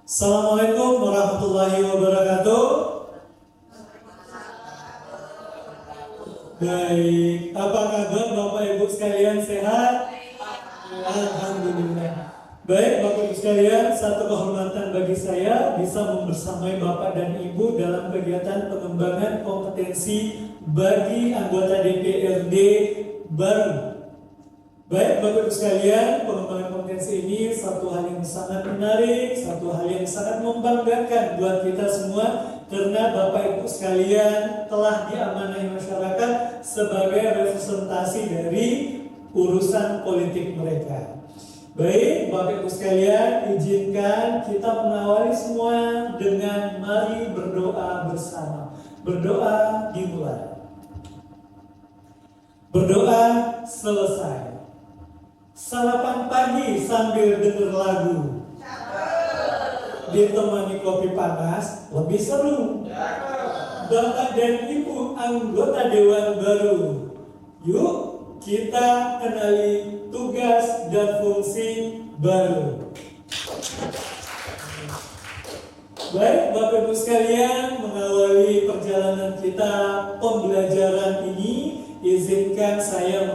Assalamualaikum warahmatullahi wabarakatuh. Baik, apa kabar Bapak Ibu sekalian, sehat? Alhamdulillah. Baik Bapak Ibu sekalian, satu kehormatan bagi saya bisa membersamai Bapak dan Ibu dalam kegiatan pengembangan kompetensi bagi anggota DPRD baru. Baik Bapak Ibu sekalian, pengembangan kompetensi ini satu hal yang sangat menarik, satu hal yang sangat membanggakan buat kita semua, karena Bapak Ibu sekalian telah diamanahi masyarakat sebagai representasi dari urusan politik mereka. Baik Bapak Ibu sekalian, izinkan kita mengawali semua dengan mari berdoa bersama. Berdoa dimulai. Berdoa selesai. Sarapan pagi sambil denger lagu, ditemani kopi panas, lebih seru. Bapak dan Ibu anggota Dewan baru, yuk kita kenali tugas dan fungsi baru. Baik Bapak Ibu sekalian, mengawali perjalanan kita pembelajaran ini, izinkan saya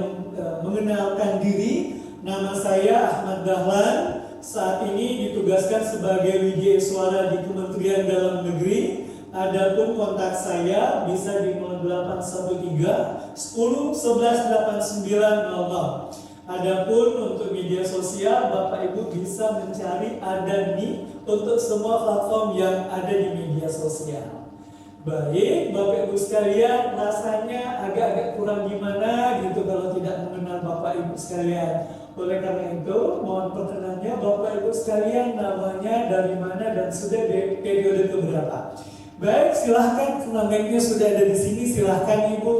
mengenalkan diri. Nama saya Ahmad Dahlan, saat ini ditugaskan sebagai Widya Suara di Kementerian Dalam Negeri. Adapun kontak saya bisa di 0813 10 11 8900. Adapun untuk media sosial, Bapak Ibu bisa mencari ada nih untuk semua platform yang ada di media sosial. Baik, Bapak Ibu sekalian, rasanya agak-agak kurang gimana gitu kalau tidak mengenal Bapak Ibu sekalian. Oleh karena itu, mohon perkenannya Bapak Ibu sekalian, namanya dari mana dan sudah di periode keberapa. Baik, silahkan, namanya sudah ada di sini, silahkan Ibu.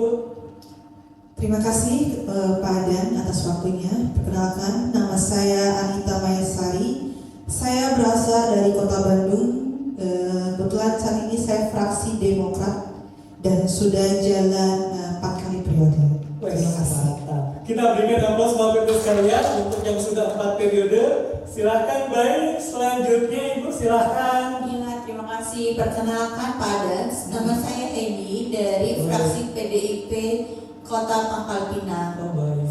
Terima kasih Pak Adan atas waktunya. Perkenalkan, nama saya Anita Mayasari. Saya berasal dari Kota Bandung. Kebetulan saat ini saya fraksi Demokrat dan sudah jalan 4 kali periode. Terima kasih. Kita berikan aplaus Bapak Ibu sekalian untuk yang sudah 4 periode. Silahkan. Baik, selanjutnya Ibu silahkan. Ya, terima kasih. Perkenalkan Pak Adan, nama saya Eni dari fraksi PDIP Kota Pangkal Pinang.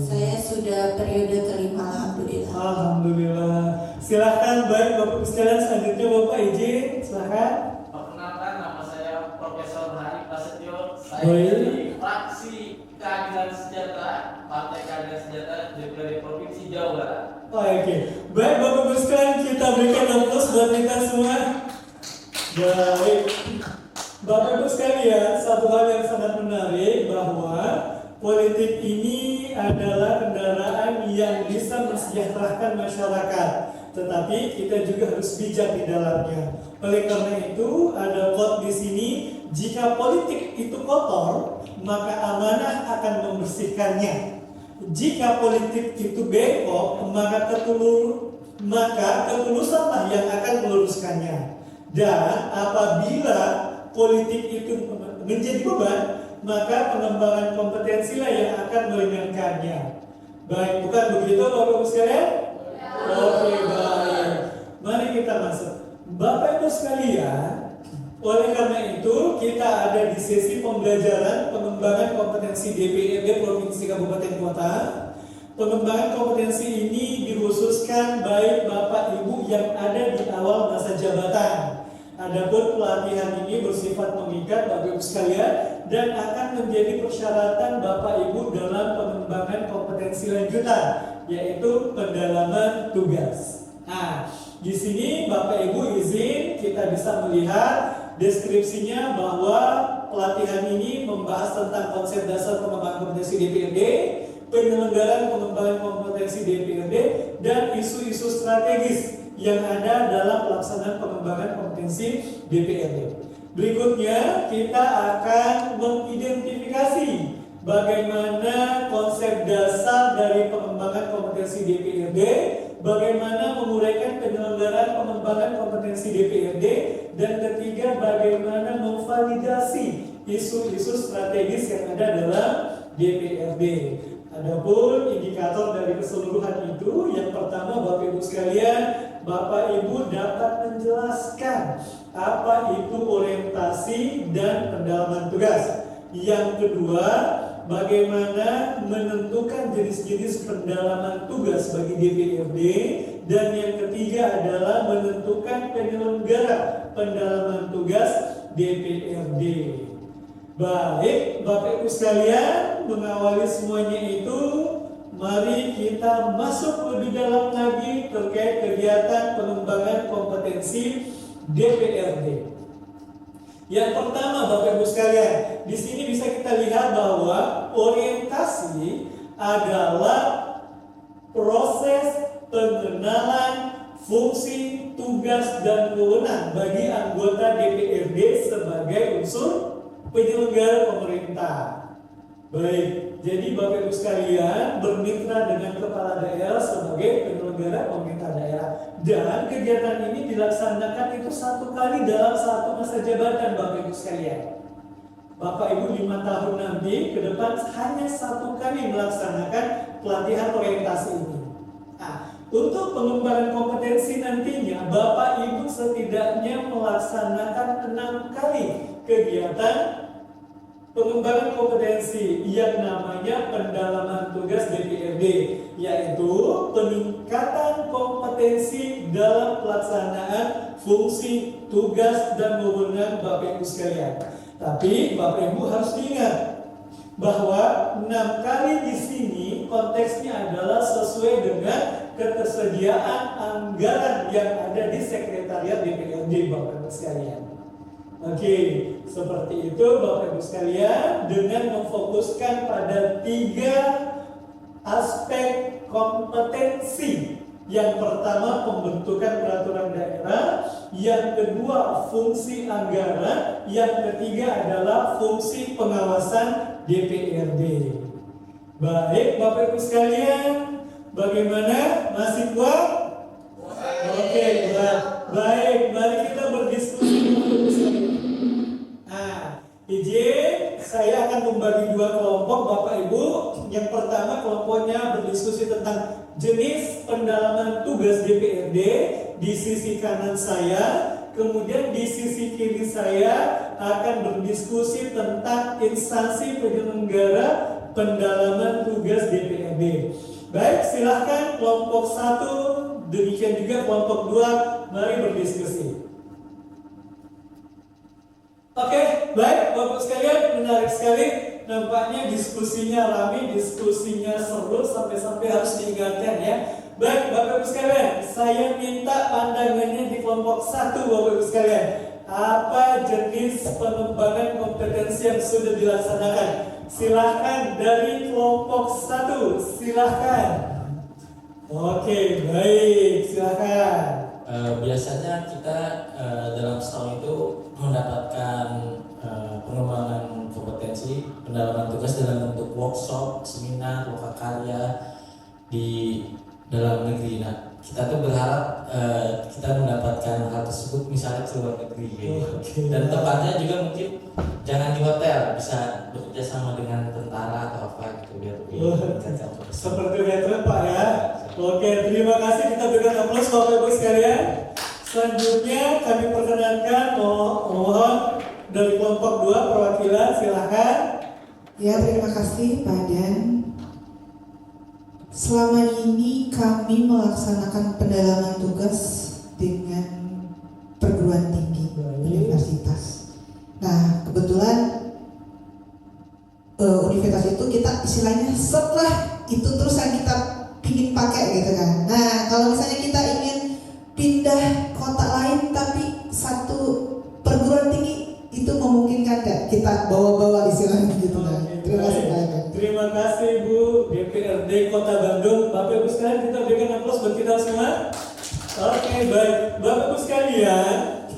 Saya sudah periode kelima, alhamdulillah. Alhamdulillah. Silahkan, baik Bapak Ibu sekalian, selanjutnya Bapak izin, silahkan. Perkenalkan, nama saya Profesor Hari Prasetyo. Saya Baik. dari fraksi Keadilan Sejahtera, Partai Keadilan Sejahtera DPRD Provinsi Jawa Barat. Oke, baik Bapak Ibu sekalian, kita berikan aplaus buat kita semua. Baik, Bapak Ibu sekalian, satu hal yang sangat menarik bahwa politik ini adalah kendaraan yang bisa mensejahterakan masyarakat, tetapi kita juga harus bijak di dalamnya. Oleh karena itu, ada quote di sini, jika politik itu kotor, maka amanah akan membersihkannya. Jika politik itu bengkok, maka ketulusanlah yang akan meluruskannya. Dan apabila politik itu menjadi beban, maka pengembangan kompetensilah yang akan meringankannya. Baik, bukan begitu Bapak Ibu sekalian? Oke, baik. Mari kita masuk. Bapak Ibu sekalian, oleh karena itu kita ada di sesi pembelajaran pengembangan kompetensi DPRD Provinsi Kabupaten Kota. Pengembangan kompetensi ini dikhususkan baik Bapak Ibu yang ada di awal masa jabatan. Adapun pelatihan ini bersifat mengikat Bapak Ibu sekalian dan akan menjadi persyaratan Bapak Ibu dalam pengembangan kompetensi lanjutan, yaitu pendalaman tugas. Nah, di sini Bapak Ibu izin kita bisa melihat deskripsinya bahwa pelatihan ini membahas tentang konsep dasar pengembangan kompetensi DPRD, penyelenggaraan pengembangan kompetensi DPRD, dan isu-isu strategis yang ada dalam pelaksanaan pengembangan kompetensi DPRD. Berikutnya kita akan mengidentifikasi bagaimana konsep dasar dari pengembangan kompetensi DPRD, bagaimana menguraikan penyelenggaraan pengembangan kompetensi DPRD, dan ketiga bagaimana memvalidasi isu-isu strategis yang ada dalam DPRD. Adapun indikator dari keseluruhan itu, yang pertama Bapak Ibu sekalian, Bapak Ibu dapat menjelaskan apa itu orientasi dan pendalaman tugas. Yang kedua, bagaimana menentukan jenis-jenis pendalaman tugas bagi DPRD. Dan yang ketiga adalah menentukan penyelenggara pendalaman tugas DPRD. Baik, Bapak Ibu sekalian, mengawali semuanya itu, mari kita masuk lebih dalam lagi terkait kegiatan pengembangan kompetensi DPRD. Yang pertama, Bapak Ibu sekalian, di sini bisa kita lihat bahwa orientasi adalah proses pengenalan fungsi, tugas, dan wewenang bagi anggota DPRD sebagai unsur penyelenggara pemerintah. Baik, jadi Bapak Ibu sekalian bermitra dengan kepala daerah sebagai penyelenggara pemerintah daerah. Dan kegiatan ini dilaksanakan itu 1 kali dalam 1 masa jabatan Bapak Ibu sekalian. Bapak Ibu 5 tahun nanti ke depan hanya 1 kali melaksanakan pelatihan orientasi ini. Nah, untuk pengembangan kompetensi nantinya Bapak Ibu setidaknya melaksanakan 6 kali kegiatan pengembangan kompetensi yang namanya pendalaman tugas DPRD, yaitu peningkatan kompetensi dalam pelaksanaan fungsi, tugas, dan wewenang Bapak Ibu sekalian. Tapi Bapak Ibu harus diingat bahwa 6 kali di sini konteksnya adalah sesuai dengan ketersediaan anggaran yang ada di sekretariat DPRD Bapak Ibu sekalian. Oke, seperti itu Bapak Ibu sekalian, dengan memfokuskan pada 3 aspek kompetensi. Yang pertama, pembentukan peraturan daerah. Yang kedua, fungsi anggaran. Yang ketiga adalah fungsi pengawasan DPRD. Baik Bapak Ibu sekalian, bagaimana? Masih kuat? Oke, baik, mari kita berdiskusi. Izin, saya akan membagi 2 kelompok Bapak Ibu. Yang pertama kelompoknya berdiskusi tentang jenis pendalaman tugas DPRD di sisi kanan saya. Kemudian di sisi kiri saya akan berdiskusi tentang instansi penyelenggara pendalaman tugas DPRD. Baik, silahkan kelompok 1, demikian juga kelompok 2, mari berdiskusi. Oke, baik Bapak sekalian, menarik sekali. Nampaknya diskusinya ramai, diskusinya seru, sampai-sampai harus diingatkan ya. Baik Bapak Ibu sekalian, saya minta pandangannya di kelompok 1 Bapak Ibu sekalian. Apa jenis pengembangan kompetensi yang sudah dilaksanakan? Silahkan dari kelompok 1, silahkan. Oke, baik, silahkan. Biasanya kita dalam setahun itu mendapatkan pengembangan kompetensi, pendalaman tugas dalam bentuk workshop, seminar, loka karya di dalam negeri. Nah, kita tuh berharap kita mendapatkan hal tersebut misalnya ke luar negeri, dan tempatnya juga mungkin jangan di hotel, bisa bekerja sama dengan tentara atau apa gitu biar seperti veteran Pak ya. Oke, terima kasih, kita berikan aplaus Bapak Ibu sekalian. Selanjutnya kami perkenankan mohon dari kelompok 2 perwakilan, silahkan. Ya, terima kasih Pak Dan. Selama ini kami melaksanakan pendalaman tugas dengan perguruan tinggi universitas. Nah, kebetulan universitas itu kita istilahnya setelah itu terus yang kita ingin pakai gitu kan. Nah, kalau misalnya kita ingin pindah kota lain tapi satu perguruan tinggi, itu memungkinkan nggak kita bawa-bawa istilahnya gitu kan. Terima kasih Pak. Terima kasih Bu DPRD Kota Bandung. Bapak Ibu sekalian, kita berikan aplaus buat kita semua. Oke, baik Bapak Ibu sekalian,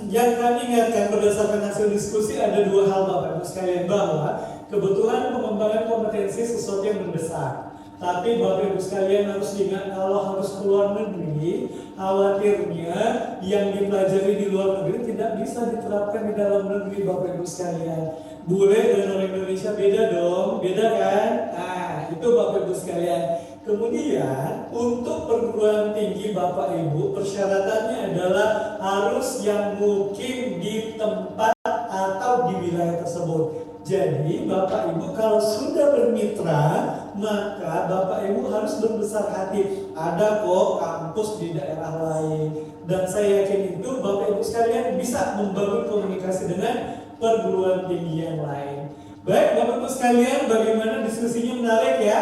yang kami ingatkan berdasarkan hasil diskusi ada 2 hal Bapak Ibu sekalian, bahwa kebutuhan pengembangan kompetensi sesuatu yang mendesak. Tapi Bapak Ibu sekalian harus ingat, kalau harus keluar negeri, khawatirnya yang dipelajari di luar negeri tidak bisa diterapkan di dalam negeri Bapak Ibu sekalian. Bule dan orang Indonesia beda dong, beda kan? Nah, itu Bapak Ibu sekalian. Kemudian untuk perguruan tinggi Bapak Ibu, persyaratannya adalah harus yang mukim di tempat atau di wilayah tersebut. Jadi Bapak Ibu kalau sudah bermitra, maka Bapak Ibu harus berbesar hati. Ada kok kampus di daerah lain, dan saya yakin itu Bapak Ibu sekalian bisa membangun komunikasi dengan perguruan tinggi yang lain. Baik Bapak Ibu sekalian, bagaimana diskusinya, menarik ya?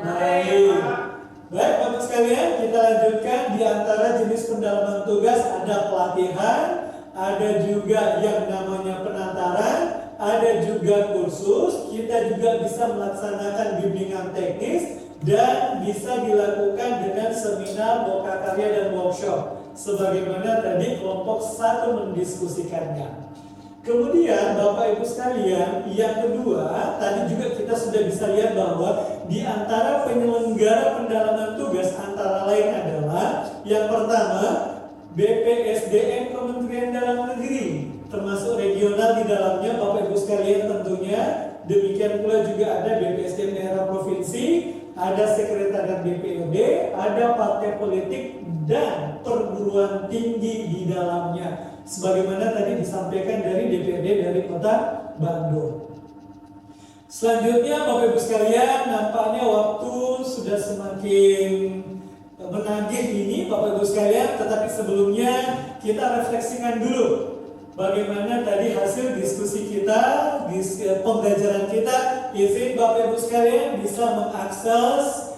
Baik. Baik Bapak sekalian, kita lanjutkan. Di antara jenis pendalaman tugas ada pelatihan, ada juga yang namanya penantaran, ada juga kursus. Kita juga bisa melaksanakan bimbingan teknis dan bisa dilakukan dengan seminar, lokakarya dan workshop sebagaimana tadi kelompok 1 mendiskusikannya. Kemudian Bapak Ibu sekalian, yang kedua, tadi juga kita sudah bisa lihat bahwa di antara penyelenggara pendalaman tugas antara lain adalah yang pertama BPSDM Kementerian Dalam Negeri, termasuk regional di dalamnya Bapak Ibu sekalian tentunya. Demikian pula juga ada BPSDM daerah provinsi, ada sekretariat DPRD, ada partai politik dan perguruan tinggi di dalamnya. Sebagaimana tadi disampaikan dari DPRD dari Kota Bandung. Selanjutnya Bapak Ibu sekalian, nampaknya waktu sudah semakin menagih ini Bapak Ibu sekalian, tetapi sebelumnya kita refleksikan dulu bagaimana tadi hasil diskusi kita, pembelajaran kita. Izin Bapak Ibu sekalian bisa mengakses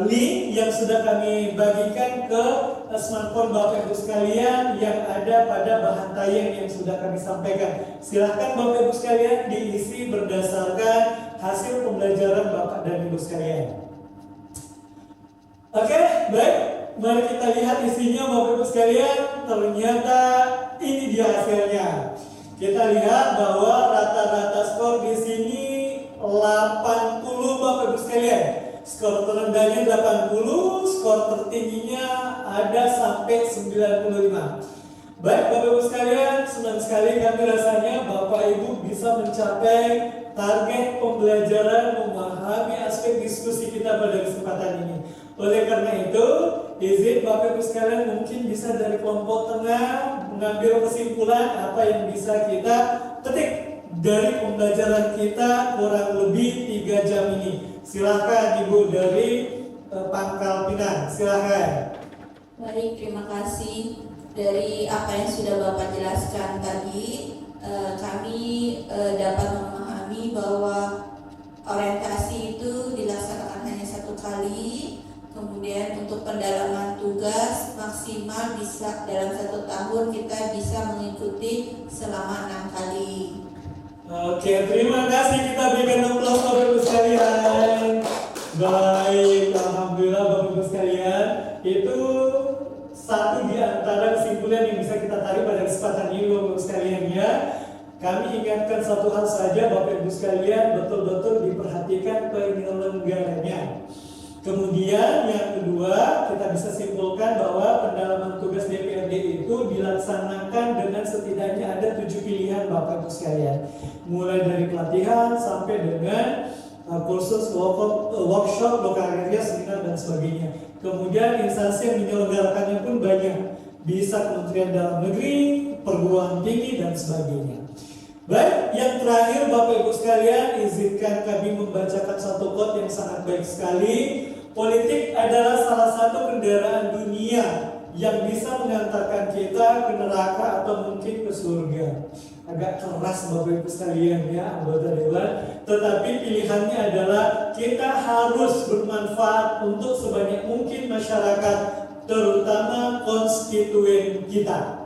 link yang sudah kami bagikan ke smartphone Bapak Ibu sekalian yang ada pada bahan tayang yang sudah kami sampaikan. Silahkan Bapak Ibu sekalian diisi berdasarkan hasil pembelajaran Bapak dan Ibu sekalian. Oke, baik. Mari kita lihat isinya Bapak Ibu sekalian. Ternyata ini dia hasilnya. Kita lihat bahwa rata-rata skor di sini 80 Bapak Ibu sekalian. Skor terendahnya 80, skor tertingginya ada sampai 95. Baik Bapak Ibu sekalian, senang sekali kami rasanya Bapak Ibu bisa mencapai target pembelajaran memahami aspek diskusi kita pada kesempatan ini. Oleh karena itu, izin Bapak Ibu sekalian mungkin bisa dari kelompok tengah mengambil kesimpulan apa yang bisa kita petik dari pembelajaran kita kurang lebih 3 jam ini. Silahkan Ibu dari Pangkal Pinang, silahkan. Baik, terima kasih. Dari apa yang sudah Bapak jelaskan tadi, kami dapat memahami bahwa orientasi itu dilaksanakan hanya 1 kali. Kemudian untuk pendalaman tugas maksimal bisa dalam 1 tahun kita bisa mengikuti selama 6 kali. Oke, terima kasih, kita berikan aplaus Bapak Ibu sekalian. Baik, alhamdulillah Bapak Ibu sekalian, itu satu di antara kesimpulan yang bisa kita tarik pada kesempatan ini Bapak Ibu sekalian ya. Kami ingatkan satu hal saja Bapak Ibu sekalian, betul-betul diperhatikan penyelenggaranya. Kemudian yang kedua, kita bisa simpulkan bahwa pendalaman tugas DPRD itu dilaksanakan dengan setidaknya ada 7 pilihan Bapak Ibu sekalian. Mulai dari pelatihan sampai dengan kursus, workshop, lokakarya, seminar dan sebagainya. Kemudian instansi yang menyelenggarakannya pun banyak. Bisa Kementerian Dalam Negeri, perguruan tinggi dan sebagainya. Baik, yang terakhir Bapak Ibu sekalian, izinkan kami membacakan satu quote yang sangat baik sekali. Politik adalah salah satu kendaraan dunia yang bisa mengantarkan kita ke neraka atau mungkin ke surga. Agak keras Bapak Ibu sekalian ya, anggota dewan. Tetapi pilihannya adalah kita harus bermanfaat untuk sebanyak mungkin masyarakat, terutama konstituen kita.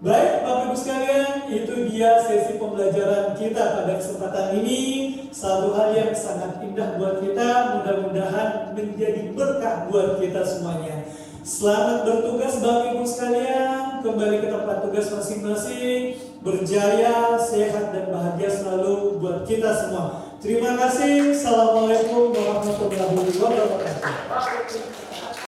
Baik Bapak Ibu sekalian, itu dia sesi pembelajaran kita pada kesempatan ini. Satu hal yang sangat indah buat kita, mudah-mudahan menjadi berkah buat kita semuanya. Selamat bertugas Bapak Ibu sekalian, kembali ke tempat tugas masing-masing. Berjaya, sehat dan bahagia selalu buat kita semua. Terima kasih. Assalamualaikum warahmatullahi wabarakatuh.